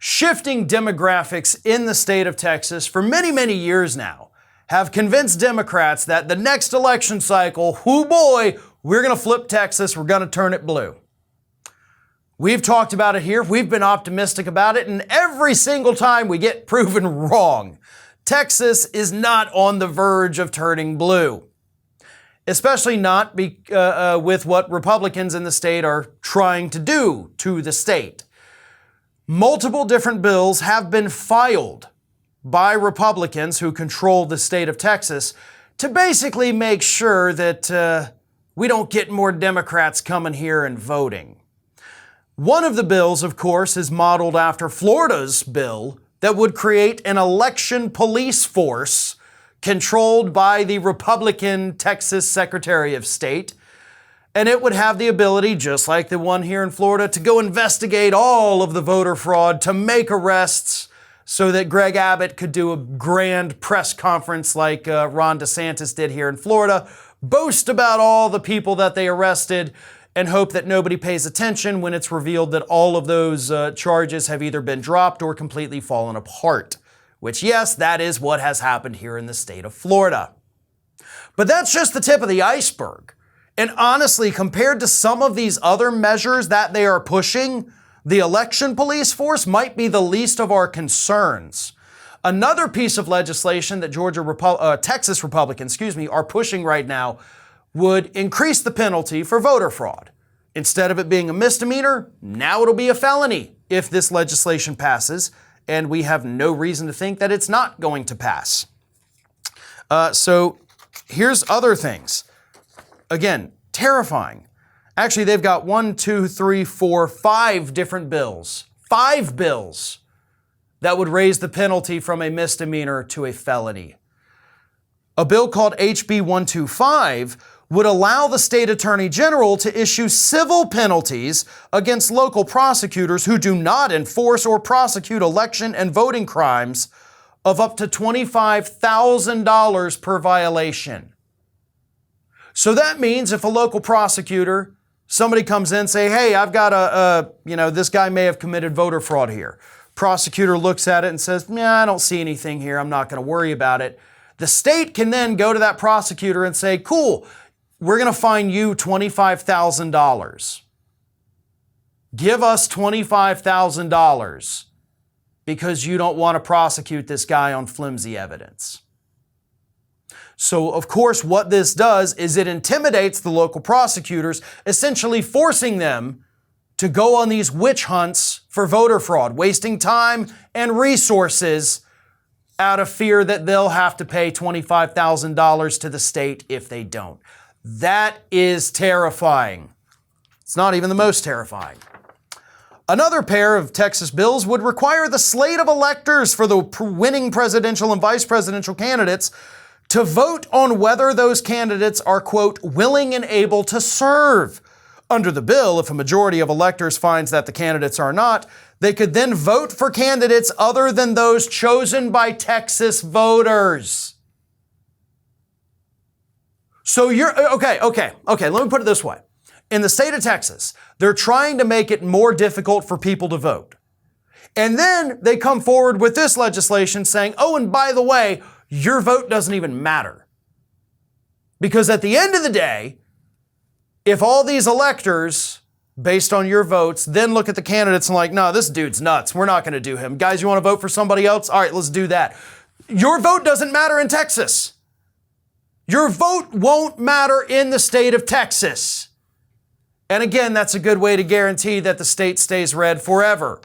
Shifting demographics in the state of Texas for many, many years now have convinced Democrats that the next election cycle, whoo boy, we're going to flip Texas, we're going to turn it blue. We've talked about it here, we've been optimistic about it, and every single time we get proven wrong. Texas is not on the verge of turning blue, especially not with what Republicans in the state are trying to do to the state. Multiple different bills have been filed by Republicans who control the state of Texas to basically make sure that we don't get more Democrats coming here and voting. One of the bills, of course, is modeled after Florida's bill that would create an election police force controlled by the Republican Texas Secretary of State. And it would have the ability, just like the one here in Florida, to go investigate all of the voter fraud, to make arrests so that Greg Abbott could do a grand press conference like Ron DeSantis did here in Florida, boast about all the people that they arrested, and hope that nobody pays attention when it's revealed that all of those charges have either been dropped or completely fallen apart. Which, yes, that is what has happened here in the state of Florida. But that's just the tip of the iceberg. And honestly, compared to some of these other measures that they are pushing, the election police force might be the least of our concerns. Another piece of legislation that Texas Republicans, are pushing right now would increase the penalty for voter fraud. Instead of it being a misdemeanor, now it'll be a felony if this legislation passes, and we have no reason to think that it's not going to pass. So here's other things. Again, terrifying. Actually, they've got 5 different bills. 5 bills that would raise the penalty from a misdemeanor to a felony. A bill called HB 125 would allow the state attorney general to issue civil penalties against local prosecutors who do not enforce or prosecute election and voting crimes of up to $25,000 per violation. So that means if a local prosecutor, somebody comes in and say, hey, I've got this guy may have committed voter fraud here. Prosecutor looks at it and says, I don't see anything here. I'm not going to worry about it. The state can then go to that prosecutor and say, cool, we're going to fine you $25,000. Give us $25,000 because you don't want to prosecute this guy on flimsy evidence. So, of course, what this does is it intimidates the local prosecutors, essentially forcing them to go on these witch hunts for voter fraud, wasting time and resources out of fear that they'll have to pay $25,000 to the state if they don't. That is terrifying. It's not even the most terrifying. Another pair of Texas bills would require the slate of electors for the winning presidential and vice presidential candidates to vote on whether those candidates are, quote, willing and able to serve. Under the bill, if a majority of electors finds that the candidates are not, they could then vote for candidates other than those chosen by Texas voters. So okay, let me put it this way. In the state of Texas, they're trying to make it more difficult for people to vote. And then they come forward with this legislation saying, oh, and by the way, your vote doesn't even matter. Because at the end of the day, if all these electors, based on your votes, then look at the candidates and like, no, this dude's nuts. We're not going to do him. Guys, you want to vote for somebody else? All right, let's do that. Your vote doesn't matter in Texas. Your vote won't matter in the state of Texas. And again, that's a good way to guarantee that the state stays red forever.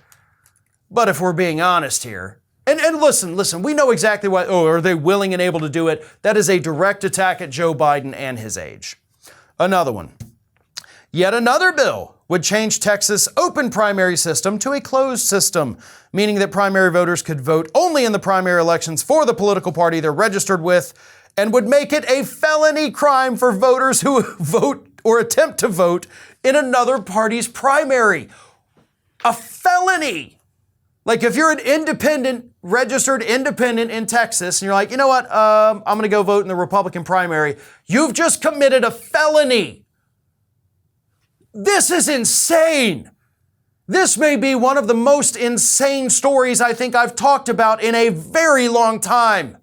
But if we're being honest here, and listen, we know exactly why, are they willing and able to do it? That is a direct attack at Joe Biden and his age. Another one. Yet another bill would change Texas' open primary system to a closed system, meaning that primary voters could vote only in the primary elections for the political party they're registered with, and would make it a felony crime for voters who vote or attempt to vote in another party's primary. A felony! Like if you're an independent, registered independent in Texas, and you're like, you know what, I'm going to go vote in the Republican primary, you've just committed a felony. This is insane. This may be one of the most insane stories I think I've talked about in a very long time.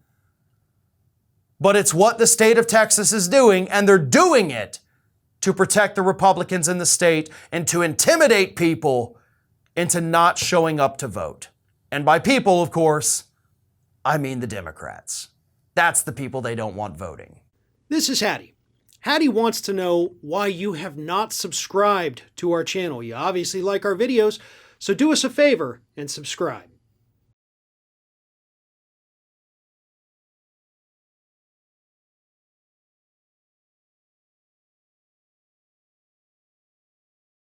But it's what the state of Texas is doing, and they're doing it to protect the Republicans in the state and to intimidate people into not showing up to vote. And by people, of course, I mean the Democrats. That's the people they don't want voting. This is Hattie. Hattie wants to know why you have not subscribed to our channel. You obviously like our videos, so do us a favor and subscribe.